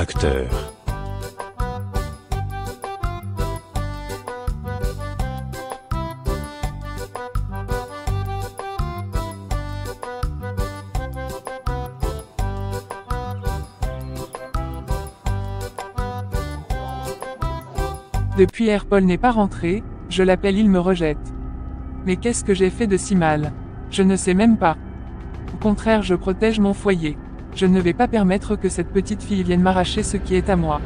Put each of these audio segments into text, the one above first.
Acteur. Depuis hier Paul n'est pas rentré, je l'appelle, il me rejette. Mais qu'est-ce que j'ai fait de si mal? Je ne sais même pas. Au contraire, je protège mon foyer. Je ne vais pas permettre que cette petite fille vienne m'arracher ce qui est à moi.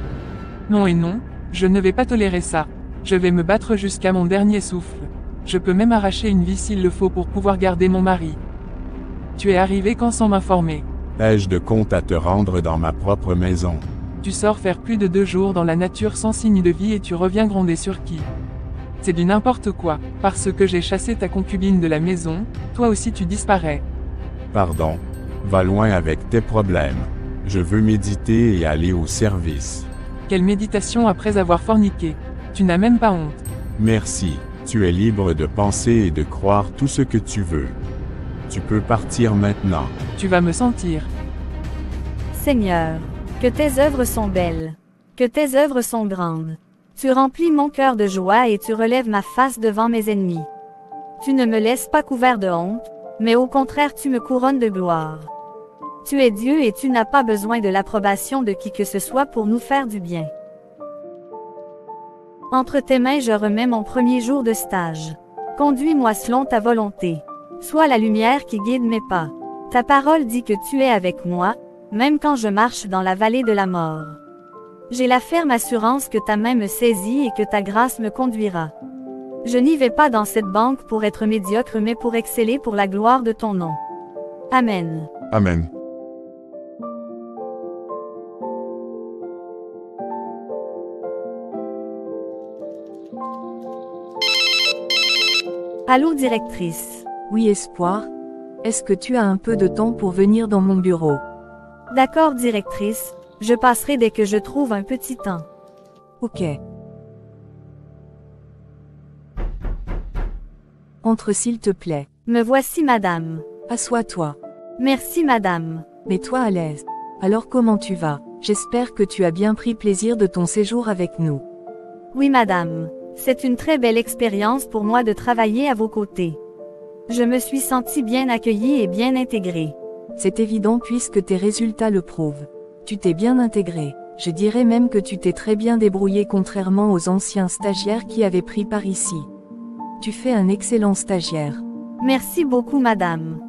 Non et non, je ne vais pas tolérer ça. Je vais me battre jusqu'à mon dernier souffle. Je peux même arracher une vie s'il le faut pour pouvoir garder mon mari. Tu es arrivé quand sans m'informer. Ai-je de compte à te rendre dans ma propre maison? Tu sors faire plus de 2 jours dans la nature sans signe de vie et tu reviens gronder sur qui? C'est du n'importe quoi. Parce que j'ai chassé ta concubine de la maison, toi aussi tu disparais. Pardon. Va loin avec tes problèmes. Je veux méditer et aller au service. Quelle méditation après avoir forniqué? Tu n'as même pas honte. Merci. Tu es libre de penser et de croire tout ce que tu veux. Tu peux partir maintenant. Tu vas me sentir. Seigneur, que tes œuvres sont belles, que tes œuvres sont grandes. Tu remplis mon cœur de joie et tu relèves ma face devant mes ennemis. Tu ne me laisses pas couvert de honte, mais au contraire tu me couronnes de gloire. Tu es Dieu et tu n'as pas besoin de l'approbation de qui que ce soit pour nous faire du bien. Entre tes mains je remets mon premier jour de stage. Conduis-moi selon ta volonté. Sois la lumière qui guide mes pas. Ta parole dit que tu es avec moi, même quand je marche dans la vallée de la mort. J'ai la ferme assurance que ta main me saisit et que ta grâce me conduira. Je n'y vais pas dans cette banque pour être médiocre mais pour exceller pour la gloire de ton nom. Amen. Amen. Allô directrice. Oui Espoir, est-ce que tu as un peu de temps pour venir dans mon bureau? D'accord directrice, je passerai dès que je trouve un petit temps. Ok. Entre s'il te plaît. Me voici madame. Assois-toi. Merci madame. Mets-toi à l'aise. Alors comment tu vas? J'espère que tu as bien pris plaisir de ton séjour avec nous. Oui madame. C'est une très belle expérience pour moi de travailler à vos côtés. Je me suis sentie bien accueillie et bien intégrée. C'est évident puisque tes résultats le prouvent. Tu t'es bien intégré. Je dirais même que tu t'es très bien débrouillé contrairement aux anciens stagiaires qui avaient pris par ici. Tu fais un excellent stagiaire. Merci beaucoup madame.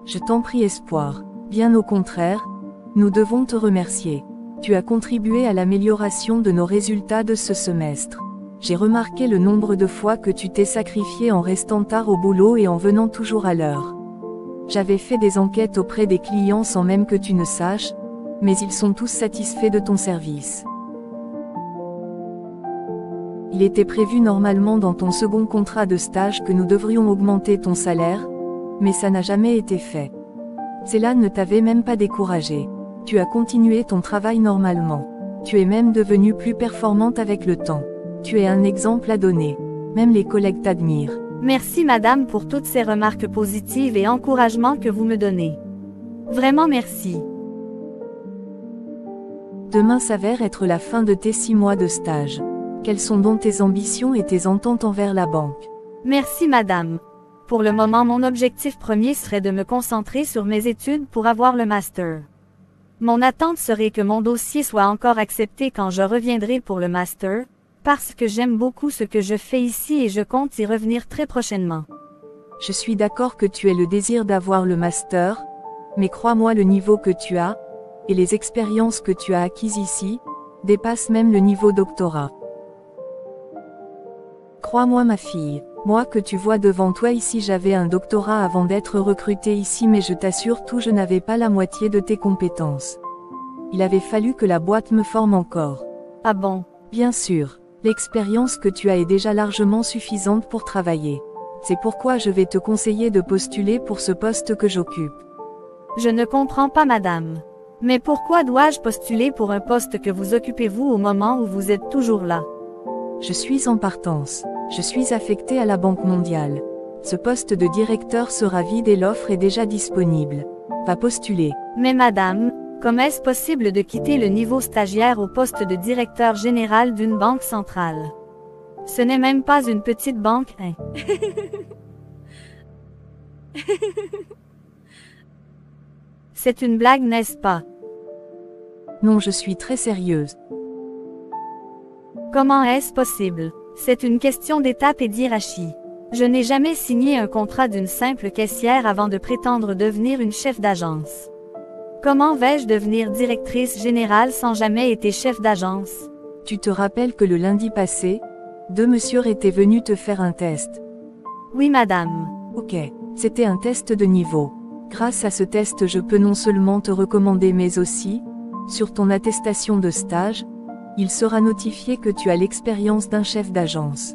Je t'en prie Espoir. Bien au contraire, nous devons te remercier. Tu as contribué à l'amélioration de nos résultats de ce semestre. J'ai remarqué le nombre de fois que tu t'es sacrifié en restant tard au boulot et en venant toujours à l'heure. J'avais fait des enquêtes auprès des clients sans même que tu ne saches, mais ils sont tous satisfaits de ton service. Il était prévu normalement dans ton second contrat de stage que nous devrions augmenter ton salaire, mais ça n'a jamais été fait. Cela ne t'avait même pas découragé. Tu as continué ton travail normalement. Tu es même devenue plus performante avec le temps. Tu es un exemple à donner. Même les collègues t'admirent. Merci madame pour toutes ces remarques positives et encouragements que vous me donnez. Vraiment merci. Demain s'avère être la fin de tes 6 mois de stage. Quelles sont donc tes ambitions et tes ententes envers la banque? Merci madame. Pour le moment mon objectif premier serait de me concentrer sur mes études pour avoir le master. Mon attente serait que mon dossier soit encore accepté quand je reviendrai pour le master, parce que j'aime beaucoup ce que je fais ici et je compte y revenir très prochainement. Je suis d'accord que tu aies le désir d'avoir le master, mais crois-moi le niveau que tu as, et les expériences que tu as acquises ici, dépassent même le niveau doctorat. Crois-moi ma fille, moi que tu vois devant toi ici j'avais un doctorat avant d'être recrutée ici mais je t'assure tout je n'avais pas la moitié de tes compétences. Il avait fallu que la boîte me forme encore. Ah bon? Bien sûr. L'expérience que tu as est déjà largement suffisante pour travailler. C'est pourquoi je vais te conseiller de postuler pour ce poste que j'occupe. Je ne comprends pas madame. Mais pourquoi dois-je postuler pour un poste que vous occupez-vous au moment où vous êtes toujours là? Je suis en partance. Je suis affectée à la Banque mondiale. Ce poste de directeur sera vide et l'offre est déjà disponible. Va postuler. Mais madame, Comment est-ce possible de quitter le niveau stagiaire au poste de directeur général d'une banque centrale? Ce n'est même pas une petite banque, hein. C'est une blague, n'est-ce pas? Non, je suis très sérieuse. Comment est-ce possible? C'est une question d'étape et d'hiérarchie. Je n'ai jamais signé un contrat d'une simple caissière avant de prétendre devenir une chef d'agence. Comment vais-je devenir directrice générale sans jamais été chef d'agence? Tu te rappelles que le lundi passé, deux messieurs étaient venus te faire un test. Oui, madame. Ok, c'était un test de niveau. Grâce à ce test, je peux non seulement te recommander mais aussi, sur ton attestation de stage, il sera notifié que tu as l'expérience d'un chef d'agence.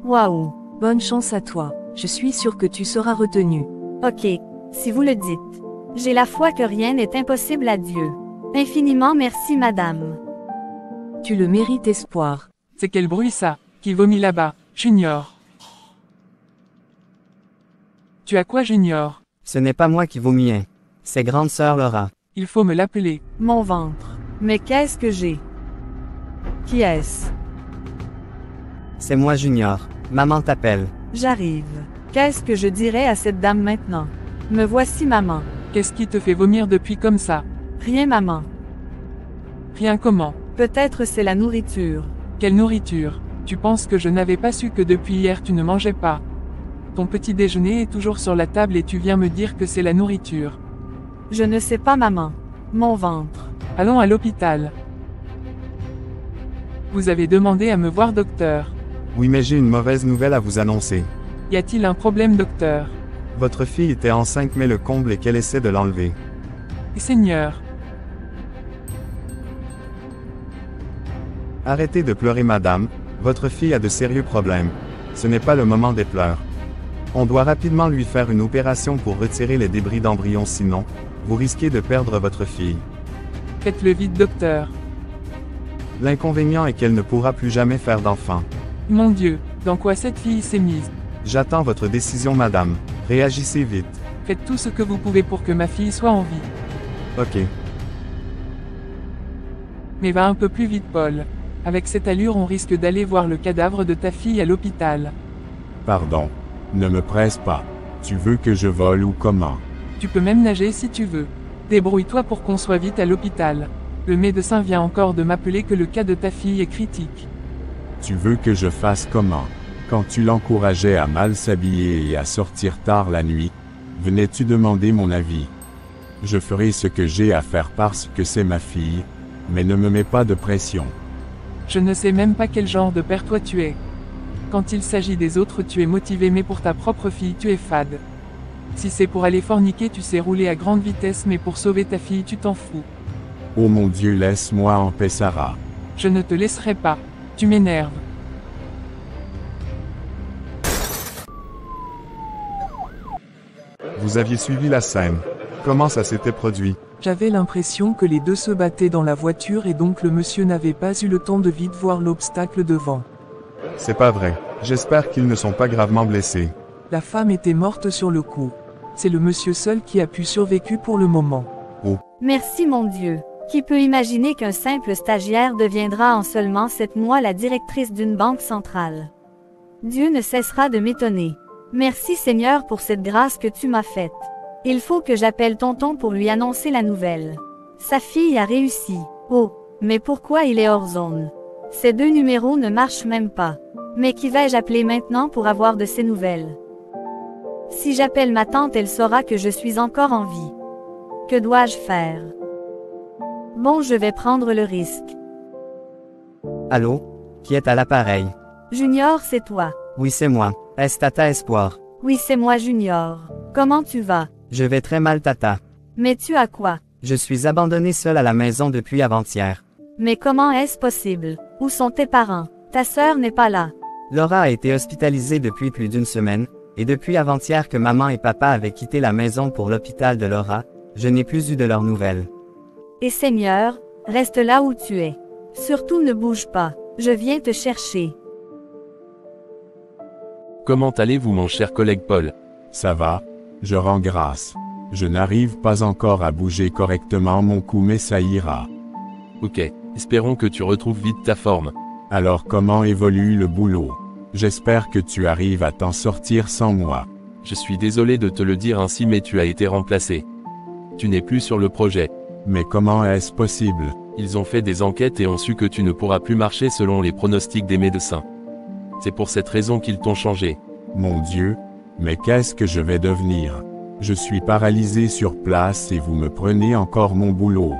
Waouh. Bonne chance à toi, je suis sûre que tu seras retenu. Ok, si vous le dites. J'ai la foi que rien n'est impossible à Dieu. Infiniment merci, madame. Tu le mérites, Espoir. C'est quel bruit ça, qui vomit là-bas, Junior? Tu as quoi, Junior? Ce n'est pas moi qui vomis, hein. C'est grande sœur Laura. Il faut me l'appeler. Mon ventre. Mais qu'est-ce que j'ai? Qui est-ce? C'est moi Junior. Maman t'appelle. J'arrive. Qu'est-ce que je dirais à cette dame maintenant? Me voici, maman. Qu'est-ce qui te fait vomir depuis comme ça? Rien, maman. Rien comment? Peut-être c'est la nourriture. Quelle nourriture? Tu penses que je n'avais pas su que depuis hier tu ne mangeais pas? Ton petit déjeuner est toujours sur la table et tu viens me dire que c'est la nourriture. Je ne sais pas, maman. Mon ventre. Allons à l'hôpital. Vous avez demandé à me voir, docteur. Oui, mais j'ai une mauvaise nouvelle à vous annoncer. Y a-t-il un problème, docteur? Votre fille était enceinte mais le comble est qu'elle essaie de l'enlever. Seigneur. Arrêtez de pleurer, madame. Votre fille a de sérieux problèmes. Ce n'est pas le moment des pleurs. On doit rapidement lui faire une opération pour retirer les débris d'embryon, sinon, vous risquez de perdre votre fille. Faites-le vite, docteur. L'inconvénient est qu'elle ne pourra plus jamais faire d'enfant. Mon Dieu, dans quoi cette fille s'est mise? J'attends votre décision, madame. Réagissez vite. Faites tout ce que vous pouvez pour que ma fille soit en vie. Ok. Mais va un peu plus vite, Paul. Avec cette allure, on risque d'aller voir le cadavre de ta fille à l'hôpital. Pardon. Ne me presse pas. Tu veux que je vole ou comment? Tu peux même nager si tu veux. Débrouille-toi pour qu'on soit vite à l'hôpital. Le médecin vient encore de m'appeler que le cas de ta fille est critique. Tu veux que je fasse comment? Quand tu l'encourageais à mal s'habiller et à sortir tard la nuit, venais-tu demander mon avis? Je ferai ce que j'ai à faire parce que c'est ma fille, mais ne me mets pas de pression. Je ne sais même pas quel genre de père toi tu es. Quand il s'agit des autres tu es motivé mais pour ta propre fille tu es fade. Si c'est pour aller forniquer tu sais rouler à grande vitesse mais pour sauver ta fille tu t'en fous. Oh mon Dieu, laisse-moi en paix, Sarah. Je ne te laisserai pas. Tu m'énerves. Vous aviez suivi la scène. Comment ça s'était produit? J'avais l'impression que les deux se battaient dans la voiture et donc le monsieur n'avait pas eu le temps de vite voir l'obstacle devant. C'est pas vrai. J'espère qu'ils ne sont pas gravement blessés. La femme était morte sur le coup. C'est le monsieur seul qui a pu survécu pour le moment. Merci, mon Dieu. Qui peut imaginer qu'un simple stagiaire deviendra en seulement 7 mois la directrice d'une banque centrale? Dieu ne cessera de m'étonner. Merci, Seigneur, pour cette grâce que tu m'as faite. Il faut que j'appelle tonton pour lui annoncer la nouvelle. Sa fille a réussi. Oh, mais pourquoi il est hors zone? Ces deux numéros ne marchent même pas. Mais qui vais-je appeler maintenant pour avoir de ces nouvelles? Si j'appelle ma tante, elle saura que je suis encore en vie. Que dois-je faire? Bon, je vais prendre le risque. Allô? Qui est à l'appareil? Junior, c'est toi. Oui, c'est moi. Est-ce Tata Espoir? Oui, c'est moi, Junior. Comment tu vas? Je vais très mal, Tata. Mais tu as quoi? Je suis abandonné seul à la maison depuis avant-hier. Mais comment est-ce possible? Où sont tes parents? Ta sœur n'est pas là. Laura a été hospitalisée depuis plus d'une semaine, et depuis avant-hier que maman et papa avaient quitté la maison pour l'hôpital de Laura, je n'ai plus eu de leurs nouvelles. Et Seigneur, reste là où tu es. Surtout ne bouge pas. Je viens te chercher. Comment allez-vous, mon cher collègue Paul? Ça va? Je rends grâce. Je n'arrive pas encore à bouger correctement mon cou mais ça ira. Ok, espérons que tu retrouves vite ta forme. Alors comment évolue le boulot? J'espère que tu arrives à t'en sortir sans moi. Je suis désolé de te le dire ainsi mais tu as été remplacé. Tu n'es plus sur le projet. Mais comment est-ce possible? Ils ont fait des enquêtes et ont su que tu ne pourras plus marcher selon les pronostics des médecins. C'est pour cette raison qu'ils t'ont changé. Mon Dieu, mais qu'est-ce que je vais devenir? Je suis paralysé sur place et vous me prenez encore mon boulot.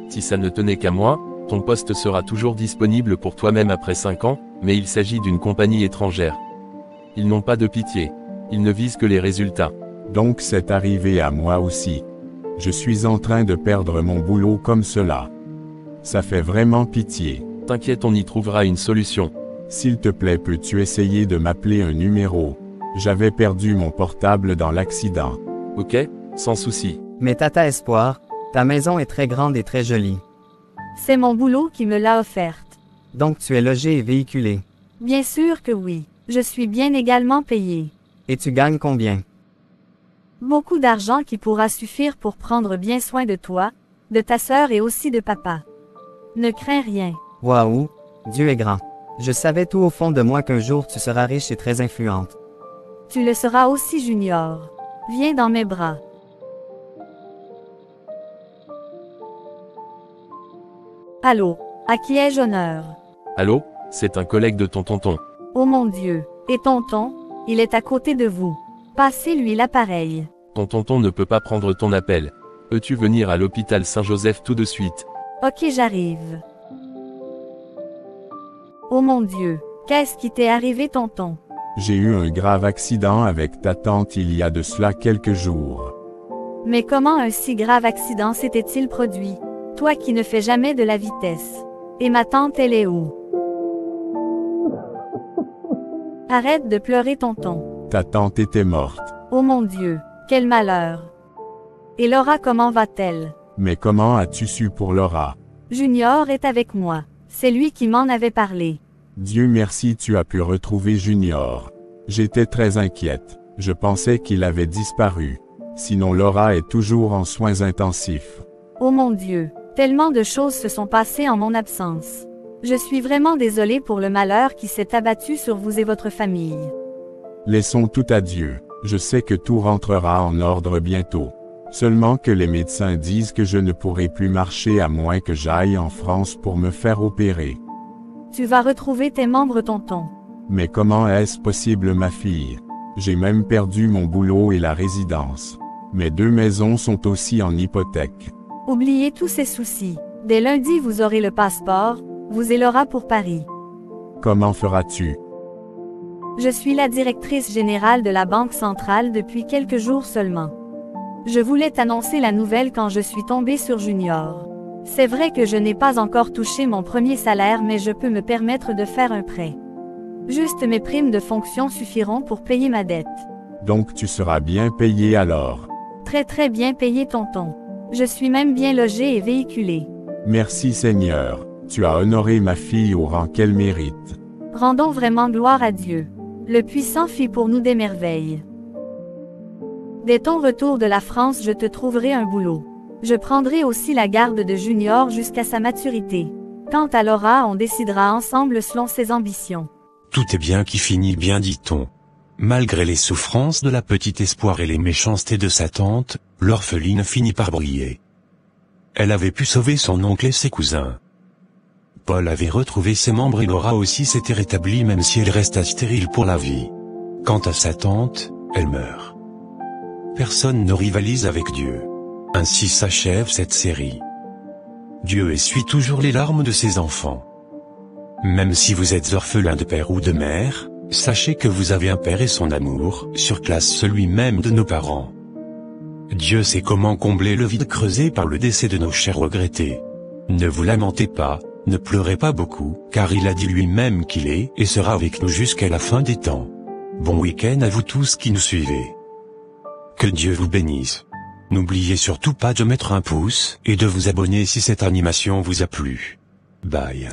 Si ça ne tenait qu'à moi, ton poste sera toujours disponible pour toi-même après 5 ans, mais il s'agit d'une compagnie étrangère. Ils n'ont pas de pitié. Ils ne visent que les résultats. Donc c'est arrivé à moi aussi. Je suis en train de perdre mon boulot comme cela. Ça fait vraiment pitié. T'inquiète, on y trouvera une solution. S'il te plaît, peux-tu essayer de m'appeler un numéro? J'avais perdu mon portable dans l'accident. Ok, sans souci. Mais Tata Espoir, ta maison est très grande et très jolie. C'est mon boulot qui me l'a offerte. Donc tu es logé et véhiculé. Bien sûr que oui. Je suis bien également payé. Et tu gagnes combien? Beaucoup d'argent qui pourra suffire pour prendre bien soin de toi, de ta sœur et aussi de papa. Ne crains rien. Waouh, Dieu est grand. Je savais tout au fond de moi qu'un jour tu seras riche et très influente. Tu le seras aussi, Junior. Viens dans mes bras. Allô, à qui ai-je honneur? Allô, c'est un collègue de ton tonton. Oh mon Dieu, et tonton, il est à côté de vous. Passez-lui l'appareil. Ton tonton ne peut pas prendre ton appel. Peux-tu venir à l'hôpital Saint-Joseph tout de suite? Ok, j'arrive. Oh mon Dieu, qu'est-ce qui t'est arrivé, tonton? J'ai eu un grave accident avec ta tante il y a de cela quelques jours. Mais comment un si grave accident s'était-il produit? Toi qui ne fais jamais de la vitesse. Et ma tante, elle est où? Arrête de pleurer, tonton. Ta tante était morte. Oh mon Dieu, quel malheur. Et Laura, comment va-t-elle? Mais comment as-tu su pour Laura? Junior est avec moi. C'est lui qui m'en avait parlé. Dieu merci, tu as pu retrouver Junior. J'étais très inquiète. Je pensais qu'il avait disparu. Sinon Laura est toujours en soins intensifs. Oh mon Dieu, tellement de choses se sont passées en mon absence. Je suis vraiment désolée pour le malheur qui s'est abattu sur vous et votre famille. Laissons tout à Dieu. Je sais que tout rentrera en ordre bientôt. Seulement que les médecins disent que je ne pourrai plus marcher à moins que j'aille en France pour me faire opérer. Tu vas retrouver tes membres, tonton. Mais comment est-ce possible, ma fille? J'ai même perdu mon boulot et la résidence. Mes 2 maisons sont aussi en hypothèque. Oubliez tous ces soucis. Dès lundi, vous aurez le passeport, vous et Laura pour Paris. Comment feras-tu? Je suis la directrice générale de la Banque centrale depuis quelques jours seulement. Je voulais t'annoncer la nouvelle quand je suis tombée sur Junior. C'est vrai que je n'ai pas encore touché mon premier salaire, mais je peux me permettre de faire un prêt. Juste mes primes de fonction suffiront pour payer ma dette. Donc tu seras bien payé alors. Très bien payé, tonton. Je suis même bien logée et véhiculée. Merci Seigneur, tu as honoré ma fille au rang qu'elle mérite. Rendons vraiment gloire à Dieu. Le Puissant fit pour nous des merveilles. Dès ton retour de la France, je te trouverai un boulot. Je prendrai aussi la garde de Junior jusqu'à sa maturité. Quant à Laura, on décidera ensemble selon ses ambitions. Tout est bien qui finit bien, dit-on. Malgré les souffrances de la petite Espoir et les méchancetés de sa tante, l'orpheline finit par briller. Elle avait pu sauver son oncle et ses cousins. Paul avait retrouvé ses membres et Laura aussi s'était rétablie même si elle resta stérile pour la vie. Quant à sa tante, elle meurt. Personne ne rivalise avec Dieu. Ainsi s'achève cette série. Dieu essuie toujours les larmes de ses enfants. Même si vous êtes orphelin de père ou de mère, sachez que vous avez un père et son amour surclasse celui même de nos parents. Dieu sait comment combler le vide creusé par le décès de nos chers regrettés. Ne vous lamentez pas, ne pleurez pas beaucoup, car il a dit lui-même qu'il est et sera avec nous jusqu'à la fin des temps. Bon week-end à vous tous qui nous suivez. Que Dieu vous bénisse. N'oubliez surtout pas de mettre un pouce et de vous abonner si cette animation vous a plu. Bye.